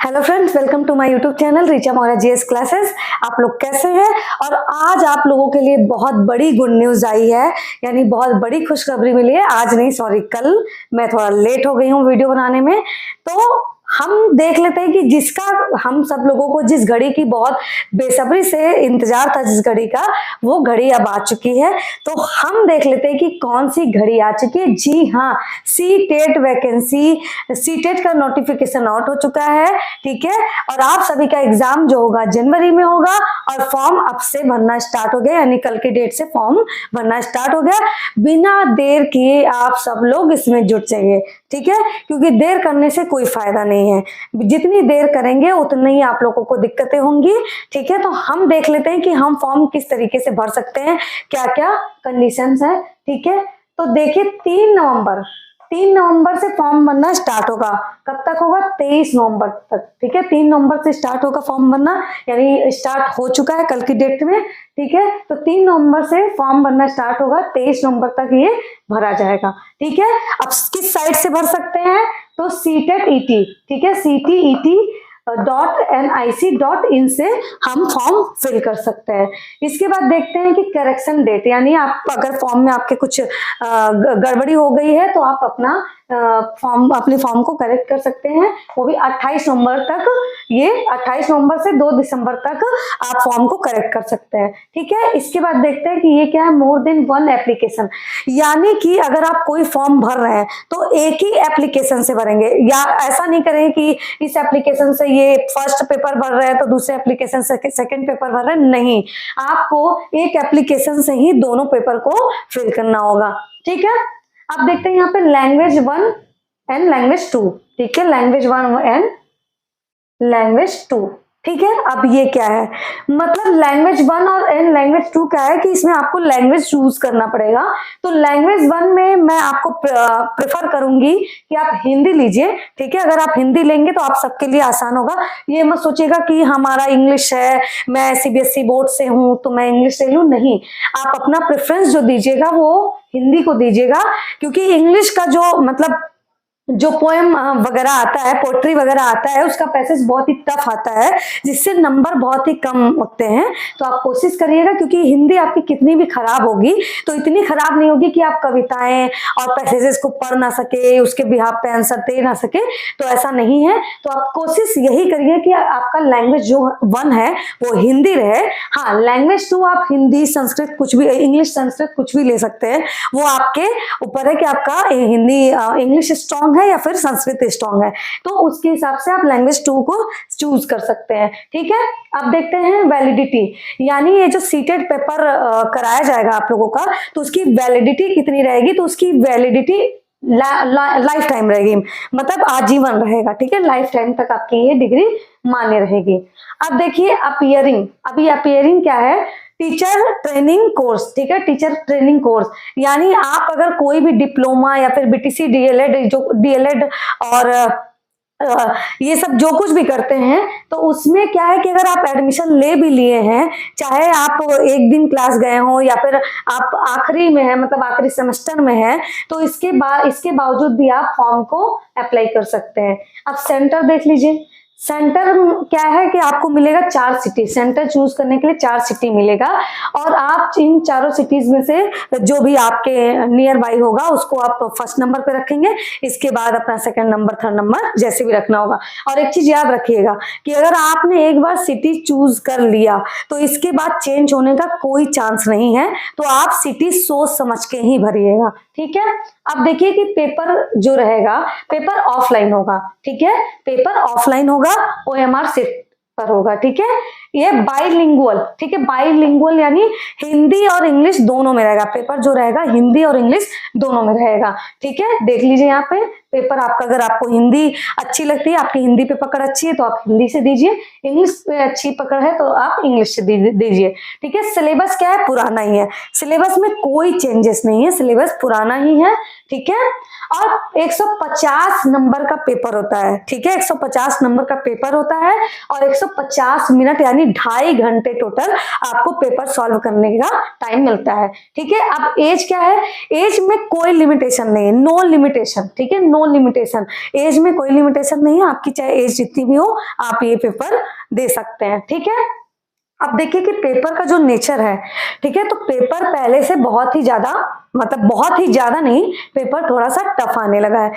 Hello friends, welcome to my YouTube channel Richa Maurya GS classes. आप लोग कैसे हैं? और आज आप लोगों के लिए बहुत बड़ी गुड न्यूज आई है, यानी बहुत बड़ी खुशखबरी मिली है। आज नहीं, सॉरी, कल। मैं थोड़ा लेट हो गई हूँ वीडियो बनाने में। तो हम देख लेते हैं कि जिसका हम सब लोगों को जिस घड़ी की बहुत बेसब्री से इंतजार था, जिस घड़ी का, वो घड़ी अब आ चुकी है। तो हम देख लेते हैं कि कौन सी घड़ी आ चुकी है। जी हाँ, CTET vacancy, CTET का नोटिफिकेशन आउट हो चुका है, ठीक है। और आप सभी का एग्जाम जो होगा जनवरी में होगा और फॉर्म अब से भरना स्टार्ट हो गया, यानी कल की डेट से फॉर्म भरना स्टार्ट हो गया। बिना देर किए आप सब लोग इसमें जुट जाइए, ठीक है, क्योंकि देर करने से कोई फायदा नहीं है। जितनी देर करेंगे उतनी ही आप लोगों को दिक्कतें होंगी, ठीक है। तो हम देख लेते हैं कि हम फॉर्म किस तरीके से भर सकते हैं, क्या क्या कंडीशंस है, ठीक है। तो देखिए 3 नवंबर से फॉर्म भरना स्टार्ट होगा। कब तक होगा? 23 नवंबर तक, ठीक है। 3 नवंबर से स्टार्ट होगा फॉर्म भरना, यानी स्टार्ट हो चुका है कल की डेट में, ठीक है। तो 3 नवंबर से फॉर्म भरना स्टार्ट होगा, 23 नवंबर तक ये भरा जाएगा, ठीक है। अब किस साइट से भर सकते हैं? तो CTET, ठीक है, CTET.nic.in से हम फॉर्म फिल कर सकते हैं। इसके बाद देखते हैं कि करेक्शन डेट, यानी आप अगर फॉर्म में आपके कुछ गड़बड़ी हो गई है तो आप अपना अपने फॉर्म को करेक्ट कर सकते हैं। वो भी 28 नवंबर तक, ये 28 नवंबर से 2 दिसंबर तक आप फॉर्म को करेक्ट कर सकते हैं, ठीक है। इसके बाद देखते हैं कि ये क्या है, मोर देन 1 एप्लीकेशन, यानी कि अगर आप कोई फॉर्म भर रहे हैं तो एक ही एप्लीकेशन से भरेंगे, या ऐसा नहीं करेंगे कि इस एप्लीकेशन से ये फर्स्ट पेपर भर रहे हैं तो दूसरे एप्लीकेशन से सेकंड पेपर भर रहे हैं। नहीं, आपको एक एप्लीकेशन से ही दोनों पेपर को फिल करना होगा, ठीक है। अब देखते हैं यहाँ पे लैंग्वेज 1 एंड लैंग्वेज 2, ठीक है, लैंग्वेज 1 एंड लैंग्वेज 2, ठीक है। अब ये क्या है, मतलब लैंग्वेज 1 और एंड लैंग्वेज 2 क्या है कि इसमें आपको लैंग्वेज चूज करना पड़ेगा। तो लैंग्वेज 1 में मैं आपको प्रेफर करूंगी कि आप हिंदी लीजिए, ठीक है। अगर आप हिंदी लेंगे तो आप सबके लिए आसान होगा। ये मत सोचिएगा कि हमारा इंग्लिश है, मैं CBSE बोर्ड से हूं तो मैं इंग्लिश ले लूं, नहीं। आप अपना प्रेफरेंस जो दीजिएगा वो हिंदी को दीजिएगा, क्योंकि इंग्लिश का जो मतलब जो पोएम वगैरह आता है, पोएट्री वगैरह आता है, उसका पैसेज बहुत ही टफ आता है, जिससे नंबर बहुत ही कम होते हैं। तो आप कोशिश करिएगा, क्योंकि हिंदी आपकी कितनी भी खराब होगी तो इतनी खराब नहीं होगी कि आप कविताएं और पैसेजेस को पढ़ ना सके, उसके बिहाफ पे आंसर दे ना सके, तो ऐसा नहीं है। तो आप कोशिश यही करिए कि आपका लैंग्वेज जो 1 है वो हिंदी रहे। हाँ, लैंग्वेज 2 आप हिंदी, संस्कृत, कुछ भी, इंग्लिश, संस्कृत, कुछ भी ले सकते हैं। वो आपके ऊपर है कि आपका हिंदी, इंग्लिश स्ट्रॉन्ग है या फिर संस्कृत स्ट्रॉन्ग है, तो उसके हिसाब से आप लैंग्वेज 2 को चूज कर सकते हैं, ठीक है। अब देखते हैं वैलिडिटी, यानी ये जो सीटेट पेपर कराया जाएगा आप लोगों का, तो उसकी वैलिडिटी कितनी रहेगी? तो उसकी वैलिडिटी लाइफ टाइम रहेगी, मतलब आजीवन रहेगा, ठीक है। लाइफ टाइम तक आपकी ये डिग्री मान्य रहेगी। अब देखिए अपीयरिंग, अभी अपीयरिंग क्या है? टीचर ट्रेनिंग कोर्स, ठीक है, टीचर ट्रेनिंग कोर्स, यानी आप अगर कोई भी डिप्लोमा या फिर BTC DLED, जो DLED और ये सब जो कुछ भी करते हैं, तो उसमें क्या है कि अगर आप एडमिशन ले भी लिए हैं, चाहे आप एक दिन क्लास गए हो या फिर आप आखिरी में है, मतलब आखिरी सेमेस्टर में है, तो इसके बावजूद भी आप फॉर्म को अप्लाई कर सकते हैं। अब सेंटर देख लीजिए। सेंटर क्या है कि आपको मिलेगा 4 सिटी, सेंटर चूज करने के लिए 4 सिटी मिलेगा, और आप इन चारों सिटीज में से जो भी आपके नियर बाई होगा उसको आप फर्स्ट नंबर पे रखेंगे। इसके बाद अपना सेकंड नंबर, थर्ड नंबर जैसे भी रखना होगा। और एक चीज याद रखिएगा कि अगर आपने एक बार सिटी चूज कर लिया तो इसके बाद चेंज होने का कोई चांस नहीं है, तो आप सिटी सोच समझ के ही भरिएगा, ठीक है। अब देखिए कि पेपर जो रहेगा, पेपर ऑफलाइन होगा, ठीक है, पेपर ऑफलाइन होगा, OMR सीट पर होगा, ठीक है। ये बाइलिंगुअल, ठीक है, बाइलिंगुअल यानी हिंदी और इंग्लिश दोनों में रहेगा। पेपर जो रहेगा हिंदी और इंग्लिश दोनों में रहेगा, ठीक है। देख लीजिए यहाँ पे पेपर आपका, अगर आपको हिंदी अच्छी लगती है, आपकी हिंदी पे पकड़ अच्छी है तो आप हिंदी से दीजिए, इंग्लिश पे अच्छी पकड़ है तो आप इंग्लिश से दीजिए, ठीक है। सिलेबस क्या है? पुराना ही है, सिलेबस में कोई चेंजेस नहीं है, सिलेबस पुराना ही है, ठीक है। और 150 नंबर का पेपर होता है, ठीक है, 150 नंबर का पेपर होता है, और 150 मिनट यानी 2.5 घंटे टोटल आपको पेपर सॉल्व करने का टाइम मिलता है, ठीक है। अब एज क्या है? एज में कोई लिमिटेशन नहीं है, नो लिमिटेशन, ठीक है, नो लिमिटेशन, एज में कोई लिमिटेशन नहीं है, आपकी चाहे एज जितनी भी हो आप ये पेपर दे सकते हैं। ठीक है, अब देखिए कि पेपर का जो नेचर है, ठीक है, तो पेपर पहले से बहुत ही ज्यादा, मतलब बहुत ही ज्यादा नहीं, पेपर थोड़ा सा टफ आने लगा है।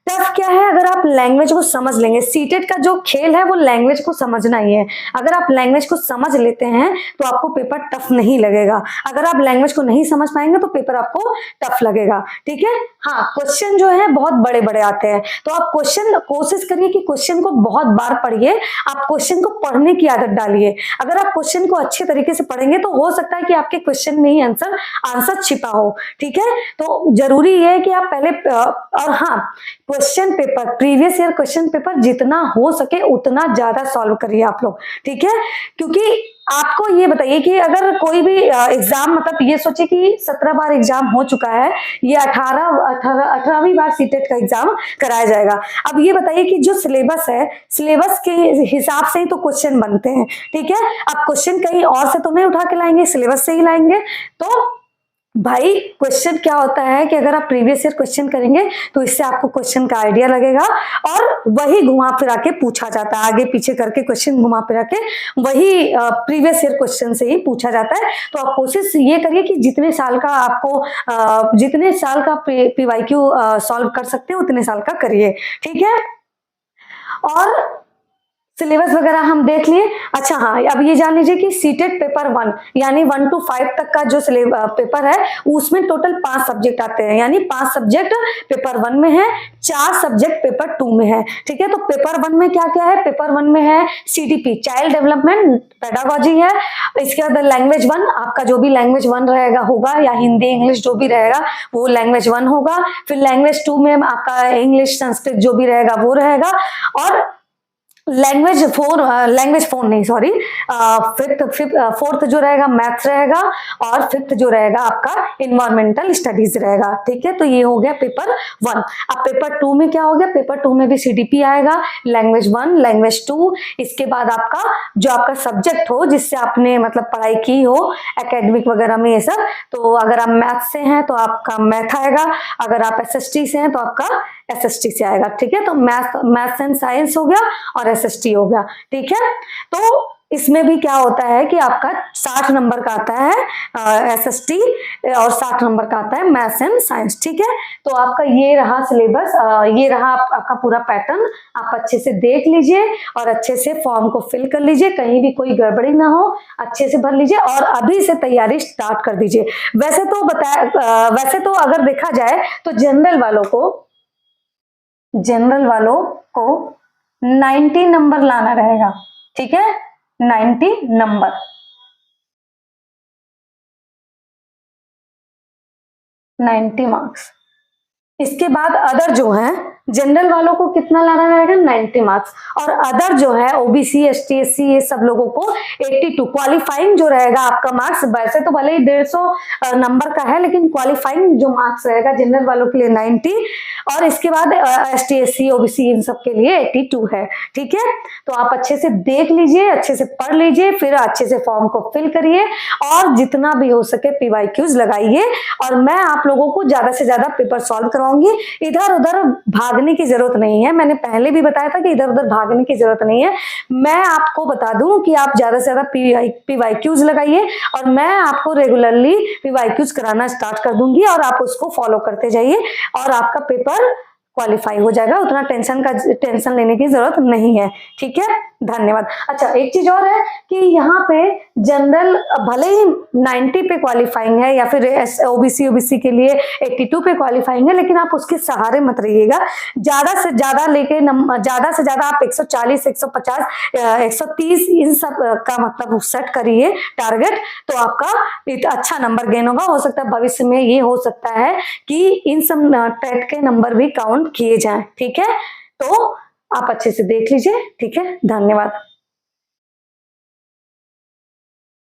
टफ क्या है, अगर आप लैंग्वेज को समझ लेंगे, सीटेट का जो खेल है वो लैंग्वेज को समझना ही है। अगर आप लैंग्वेज को समझ लेते हैं तो आपको पेपर टफ नहीं लगेगा, अगर आप लैंग्वेज को नहीं समझ पाएंगे तो पेपर आपको टफ लगेगा। ठीक है, हाँ, क्वेश्चन जो है बहुत बड़े बड़े आते हैं, तो आप क्वेश्चन कोशिश करिए कि क्वेश्चन को बहुत बार पढ़िए, आप क्वेश्चन को पढ़ने की आदत डालिए। अगर आप क्वेश्चन को अच्छे तरीके से पढ़ेंगे तो हो सकता है कि आपके क्वेश्चन में ही आंसर छिपा हो। ठीक है, तो जरूरी है कि आप पहले और हाँ, question paper, previous year question paper जितना हो सके उतना ज्यादा सॉल्व करिए आप लोग। ठीक है, क्योंकि आपको ये बताइए कि अगर कोई भी एग्जाम, मतलब ये सोचे कि 17 बार एग्जाम हो चुका है, ये 18वीं बार सीटेट का एग्जाम कराया जाएगा। अब ये बताइए कि जो सिलेबस है, सिलेबस के हिसाब से ही तो क्वेश्चन बनते हैं। ठीक है, आप क्वेश्चन कहीं और से तो नहीं उठा के लाएंगे, सिलेबस से ही लाएंगे। तो भाई क्वेश्चन क्या होता है कि अगर आप प्रीवियस ईयर क्वेश्चन करेंगे तो इससे आपको क्वेश्चन का आइडिया लगेगा, और वही घुमा फिरा के पूछा जाता है, आगे पीछे करके क्वेश्चन घुमा फिरा के वही प्रीवियस ईयर क्वेश्चन से ही पूछा जाता है। तो आप कोशिश ये करिए कि जितने साल का PYQ सॉल्व कर सकते हो उतने साल का करिए। ठीक है, और सिलेबस वगैरह हम देख लिए। अच्छा हाँ, अब ये जान लीजिए कि सीटेट पेपर 1 यानी 1 to 5 तक का जो पेपर है उसमें टोटल 5 सब्जेक्ट आते हैं, यानी 5 सब्जेक्ट पेपर 1 में है, 4 सब्जेक्ट पेपर 2 में है। ठीक है, तो पेपर 1 में क्या क्या है, पेपर 1 में है CDP, चाइल्ड डेवलपमेंट पेडागोजी है। इसके बाद लैंग्वेज 1, आपका जो भी लैंग्वेज 1 रहेगा होगा, या हिंदी इंग्लिश जो भी रहेगा वो लैंग्वेज 1 होगा। फिर लैंग्वेज 2 में आपका इंग्लिश संस्कृत जो भी रहेगा वो रहेगा, और लैंग्वेज 4 नहीं, सॉरी, फोर्थ जो रहेगा मैथ्स रहेगा, और फिफ्थ जो रहेगा आपका इन्वायरमेंटल स्टडीज रहेगा। ठीक है, तो ये हो गया पेपर 1। अब पेपर 2 में क्या हो गया, पेपर 2 में भी CDP आएगा, लैंग्वेज 1, लैंग्वेज 2, इसके बाद आपका जो आपका सब्जेक्ट हो जिससे आपने मतलब पढ़ाई की हो एकेडमिक वगैरह में ये सब, तो अगर आप मैथ्स से हैं तो आपका मैथ आएगा, अगर आप SST से हैं तो आपका SST से आएगा। ठीक है, तो मैथ्स एंड साइंस हो गया और SST हो गया। ठीक है, तो इसमें भी क्या होता है कि आपका 60 नंबर का आता है SST, और 60 नंबर का आता है मैथ्स एंड साइंस। ठीक है, तो आपका ये रहा सिलेबस, ये रहा आपका पूरा पैटर्न। आप अच्छे से देख लीजिए और अच्छे से फॉर्म को फिल कर लीजिए, कहीं भी कोई गड़बड़ी ना हो, अच्छे से भर लीजिए और अभी से तैयारी स्टार्ट कर दीजिए। वैसे तो अगर देखा जाए तो जनरल वालों को 90 नंबर लाना रहेगा। ठीक है, 90 नंबर, 90 मार्क्स। इसके बाद अदर जो है, जनरल वालों को कितना लाना रहेगा, 90 मार्क्स, और अदर जो है OBC ST SC ये सब लोगों को 82। क्वालिफाइंग जो रहेगा आपका मार्क्स, वैसे तो भले ही 150 नंबर का है, लेकिन क्वालिफाइंग जो मार्क्स रहेगा जनरल वालों के लिए 90, और इसके बाद ST SC OBC इन सब के लिए 82 है। ठीक है, तो आप अच्छे से देख लीजिए, अच्छे से पढ़ लीजिए, फिर अच्छे से फॉर्म को फिल करिए और जितना भी हो सके PYQs लगाइए, और मैं आप लोगों को ज्यादा से ज्यादा पेपर सॉल्व करवाऊंगी। इधर उधर भागने की जरूरत नहीं है, मैंने पहले भी बताया था कि इधर उधर भागने की जरूरत नहीं है। मैं आपको बता दूं कि आप ज्यादा से ज्यादा PYQs लगाइए, और मैं आपको रेगुलरली PYQs कराना स्टार्ट कर दूंगी, और आप उसको फॉलो करते जाइए और आपका पेपर क्वालिफाई हो जाएगा। उतना टेंशन लेने की जरूरत नहीं है। ठीक है, धन्यवाद। अच्छा, एक चीज और है कि यहाँ पे जनरल भले ही 90 पे क्वालिफाइंग है, या फिर OBC के लिए 82 पे क्वालिफाइंग है, लेकिन आप उसके सहारे मत रहिएगा। ज्यादा से ज्यादा आप 140, 150, 130 इन सब का मतलब सेट करिए टारगेट, तो आपका अच्छा नंबर गेन होगा। हो सकता है भविष्य में ये हो सकता है कि इन सब टेट के नंबर भी काउंट किए जाएं। ठीक है, तो आप अच्छे से देख लीजिए। ठीक है, धन्यवाद।